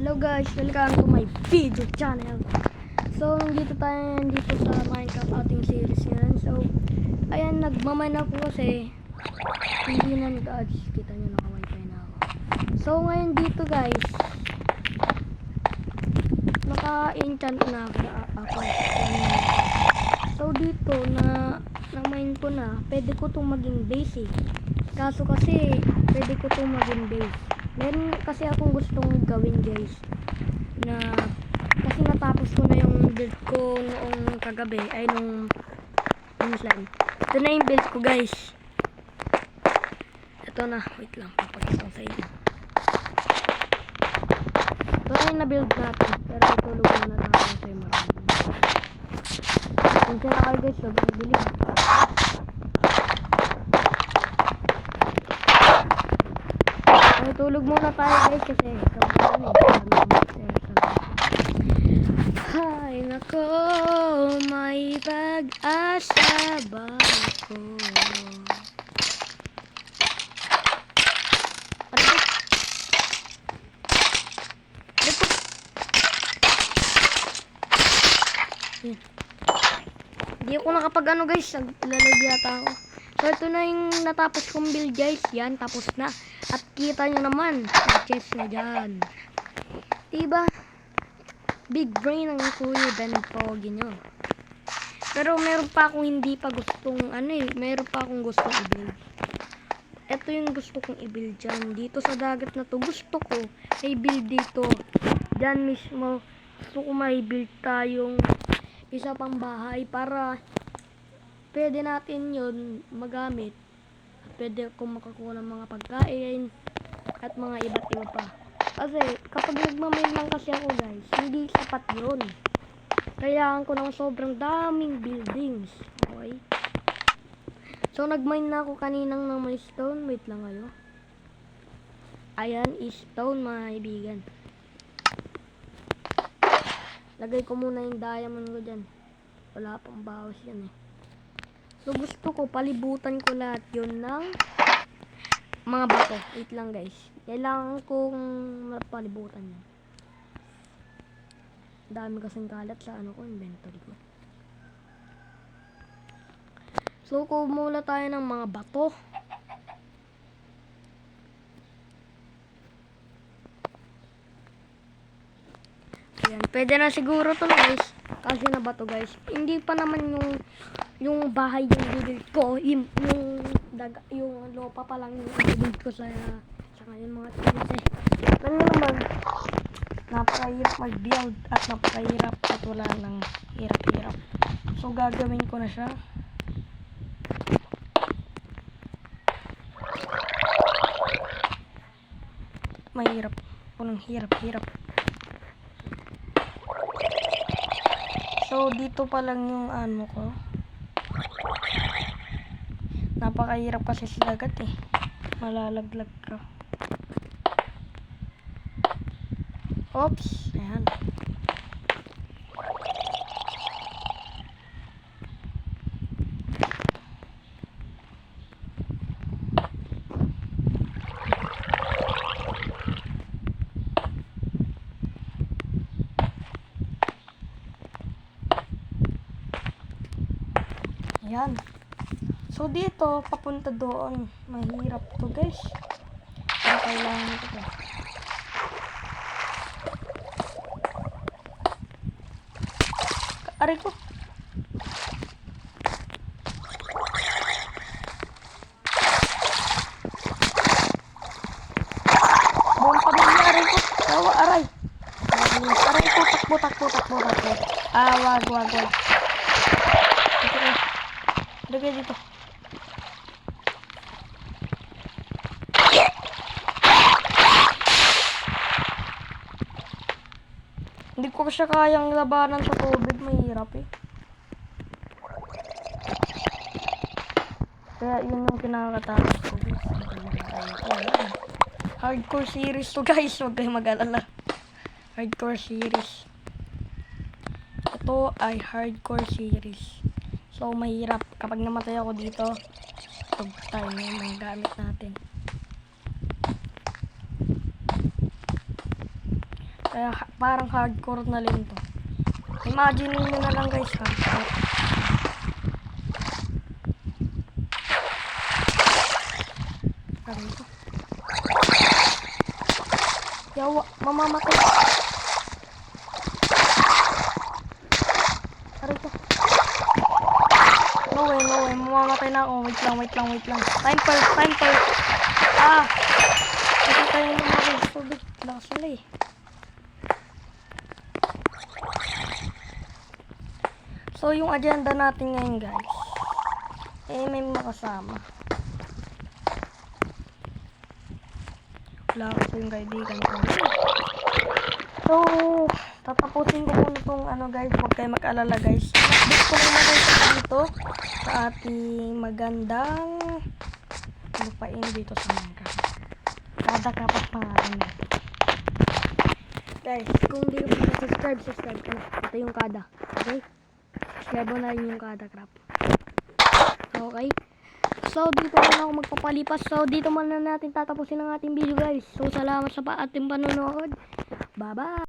Hello guys, welcome to my video channel. So, dito sa Minecraft ating series ngayon. So, ayan, nagmamine ako kasi hindi na nag-ads. Kita nyo, naka-wifi na ako. So, ngayon dito guys, naka-enchant na ako. So, dito na-mine ko na, pwede ko itong maging base eh. Kaso kasi, pwede ko itong maging base. Meron kasi akong gustong gawin guys, na kasi natapos ko na yung build ko noong kagabi, ay nung slime. Ito na yung build ko guys. Ito na, wait lang, papakita ko sa inyo. Ito na yung na-build natin, pero tulog na tayo kasi marami. Kung na kayo guys, sobrang dilim. Ay, tulog muna tayo guys kasi ay nako, may pag-asa ba ako? Hindi ako nakapag ano guys, naglalag yata ako. So ito na yung natapos kong build guys, yan tapos na. At kita nyo naman, chest na dyan. Diba? Big brain ang Kuya Ben Pogi nyo. Pero meron pa akong hindi pa gustong, meron pa akong gustong i-build. Ito yung gusto kong i-build dyan. Dito sa dagat na to, gusto ko i-build dito. Dyan mismo, gusto ko ma-build tayong isa pang bahay para pwede natin yun magamit. Pwede akong makakuha ng mga pagkain at mga iba't iba pa. Kasi kapag nagmamine lang kasi ako guys, hindi sapat yun. Kailangan ko ng sobrang daming buildings. Okay? So nagmine na ako kaninang ng may stone. Wait lang kayo. Ayan is stone mga kaibigan. Lagay ko muna yung diamond ko dyan. Wala pang bawas yan eh. So gusto ko palibutan ko lahat yun ng mga bato. Wait lang guys. Kailangan kong mapalibutan yan. Dami kasing kalat sa inventory ko. So kumula tayo ng mga bato. Ayan, pwede na siguro to guys. Kasi na bato guys. Hindi pa naman yung bahay yung build ko, yung lupa pa lang yung build ko sa ngayon mga tinis eh. Ano naman, napakahirap mag-build at napakahirap at wala lang hirap-hirap. So gagawin ko na siya. Mahirap. Punong hirap-hirap. So dito pa lang yung ko. Napakahirap kasi sa dagat eh. Malalaglag ka. Oops. Ayan. Ayan. So dito, papunta doon. Mahirap to guys. Ang kailangan ito. Aray ko. Buong pamilya, aray ko. Tawa, aray. Aray ko, takbo. Wag. Lagay dito. Hindi ko siya kayang labanan sa tubig, mahirap eh. Kaya yun yung kinakatakot ko guys. Hardcore series to guys, huwag kayong mag-alala. Hardcore series. Ito ay hardcore series. So mahirap. Kapag namatay ako dito, tug tayo na yung mga gamit natin. Kaya parang hardcore na rin to. Imagine nyo na lang guys, hardcore. Arito. Yawa, mamamatay. Arito. No way, mamamatay na ako. Wait lang. Time first. Kasi tayo na mga guys. Tubig. Lakas wala eh. So, yung agenda natin ngayon guys, may makasama. Wala kasi yung kaibigan ko. So, tatapusin ko muna itong guys, huwag kayo mag-alala guys. Gusto ko muna guys dito sa ating magandang lupain dito sa Minecraft. Kada kapat pangalan na. Guys, kung hindi ko pa subscribe ka na. Ito yung kada. Okay? Subscribe mo na rin yung kada crap. Okay? So, dito muna ako magpapalipas. So, dito muna natin tatapusin ang ating video guys. So, salamat sa ating panonood. Bye-bye!